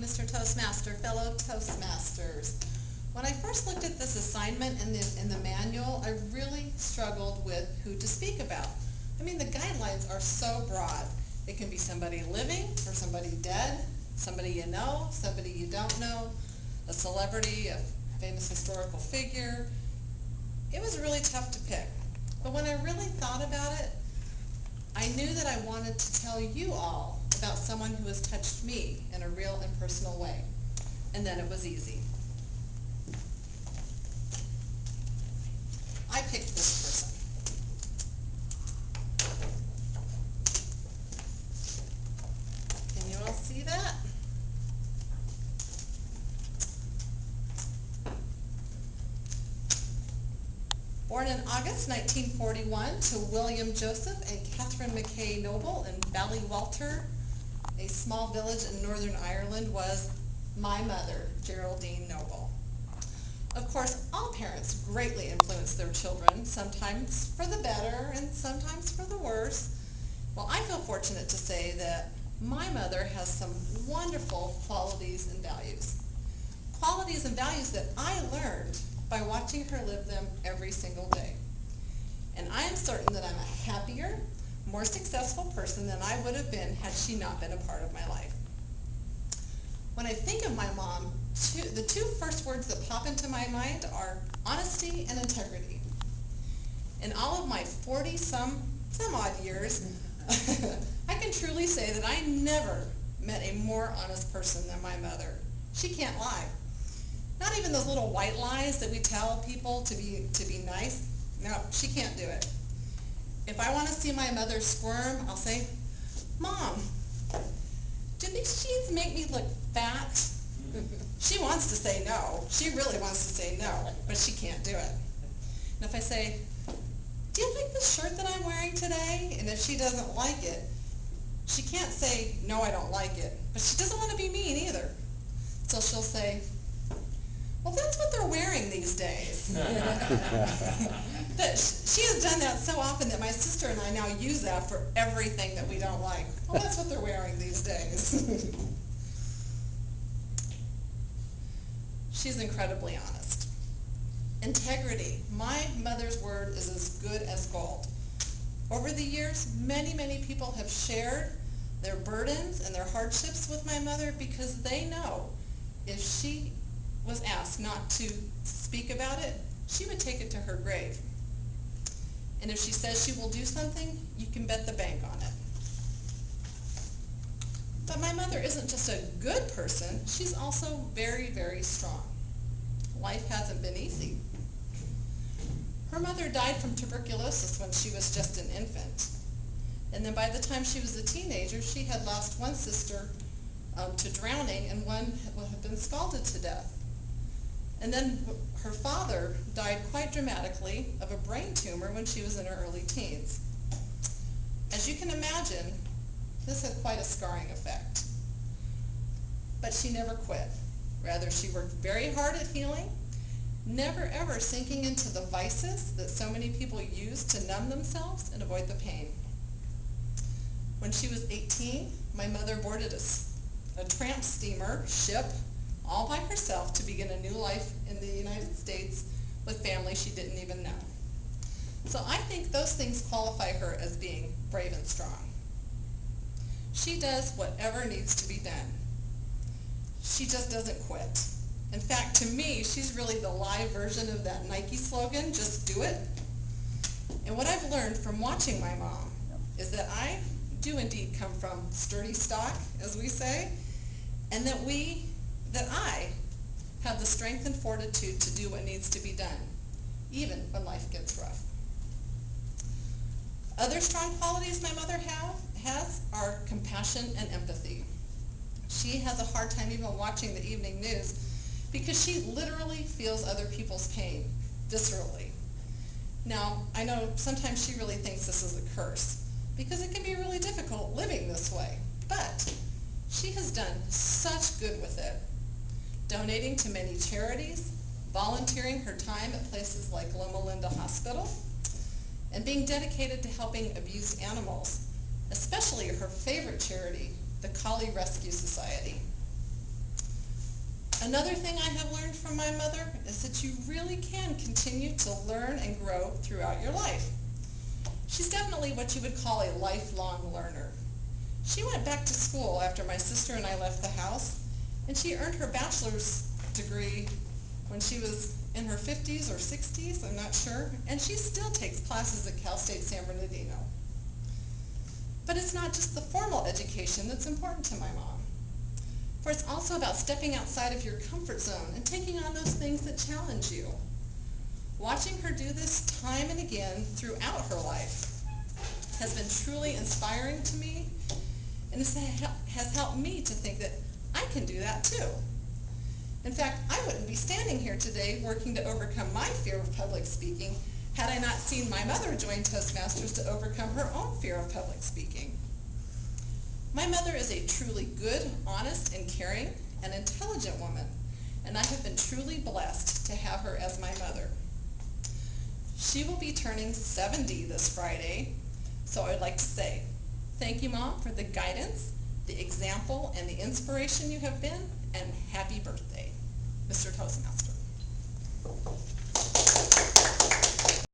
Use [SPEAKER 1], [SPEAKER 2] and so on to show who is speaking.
[SPEAKER 1] Mr. Toastmaster, fellow Toastmasters. When I first looked at this assignment in the manual, I really struggled with who to speak about. I mean, the guidelines are so broad. It can be somebody living or somebody dead, somebody you know, somebody you don't know, a celebrity, a famous historical figure. It was really tough to pick. But when I really thought about it, I knew that I wanted to tell you all about someone who has touched me in a real and personal way. And then it was easy. I picked this person. Can you all see that? Born in August 1941 to William Joseph and Catherine McKay Noble in Ballywalter, a small village in Northern Ireland, was my mother, Geraldine Noble. Of course, all parents greatly influence their children, sometimes for the better and sometimes for the worse. Well, I feel fortunate to say that my mother has some wonderful qualities and values. Qualities and values that I learned by watching her live them every single day. And I am certain that I'm a happier, more successful person than I would have been had she not been a part of my life. When I think of my mom, the two first words that pop into my mind are honesty and integrity. In all of my 40-some odd years, I can truly say that I never met a more honest person than my mother. She can't lie. Not even those little white lies that we tell people to be nice. No, she can't do it. If I want to see my mother squirm, I'll say, "Mom, do these jeans make me look fat?" She wants to say no. She really wants to say no, but she can't do it. And if I say, "Do you like the shirt that I'm wearing today?" And if she doesn't like it, she can't say, "No, I don't like it." But she doesn't want to be mean either. So she'll say, "Well, that's what they're wearing these days." She has done that so often that my sister and I now use that for everything that we don't like. "Well, that's what they're wearing these days." She's incredibly honest. Integrity. My mother's word is as good as gold. Over the years, many people have shared their burdens and their hardships with my mother because they know if she was asked not to speak about it, she would take it to her grave. And if she says she will do something, you can bet the bank on it. But my mother isn't just a good person, she's also very strong. Life hasn't been easy. Her mother died from tuberculosis when she was just an infant. And then by the time she was a teenager, she had lost one sister to drowning and one had been scalded to death. And then her father died quite dramatically of a brain tumor when she was in her early teens. As you can imagine, this had quite a scarring effect. But she never quit. Rather, she worked very hard at healing, never ever sinking into the vices that so many people use to numb themselves and avoid the pain. When she was 18, my mother boarded a tramp steamer ship all by herself to begin a new life in the United States with family she didn't even know. So I think those things qualify her as being brave and strong. She does whatever needs to be done. She just doesn't quit. In fact, to me, she's really the live version of that Nike slogan, "Just do it." And what I've learned from watching my mom is that I do indeed come from sturdy stock, as we say, and that I have the strength and fortitude to do what needs to be done, even when life gets rough. Other strong qualities my mother has are compassion and empathy. She has a hard time even watching the evening news because she literally feels other people's pain viscerally. Now, I know sometimes she really thinks this is a curse because it can be really difficult living this way, but she has done such good with it, donating to many charities, volunteering her time at places like Loma Linda Hospital, and being dedicated to helping abused animals, especially her favorite charity, the Collie Rescue Society. Another thing I have learned from my mother is that you really can continue to learn and grow throughout your life. She's definitely what you would call a lifelong learner. She went back to school after my sister and I left the house, and she earned her bachelor's degree when she was in her 50s or 60s, I'm not sure, and she still takes classes at Cal State San Bernardino. But it's not just the formal education that's important to my mom, for it's also about stepping outside of your comfort zone and taking on those things that challenge you. Watching her do this time and again throughout her life has been truly inspiring to me, and has helped me to think that I can do that too. In fact, I wouldn't be standing here today working to overcome my fear of public speaking had I not seen my mother join Toastmasters to overcome her own fear of public speaking. My mother is a truly good, honest, and caring, and intelligent woman, and I have been truly blessed to have her as my mother. She will be turning 70 this Friday, so I would like to say, thank you, Mom, for the guidance, the example, and the inspiration you have been, and happy birthday, Mr. Toastmaster.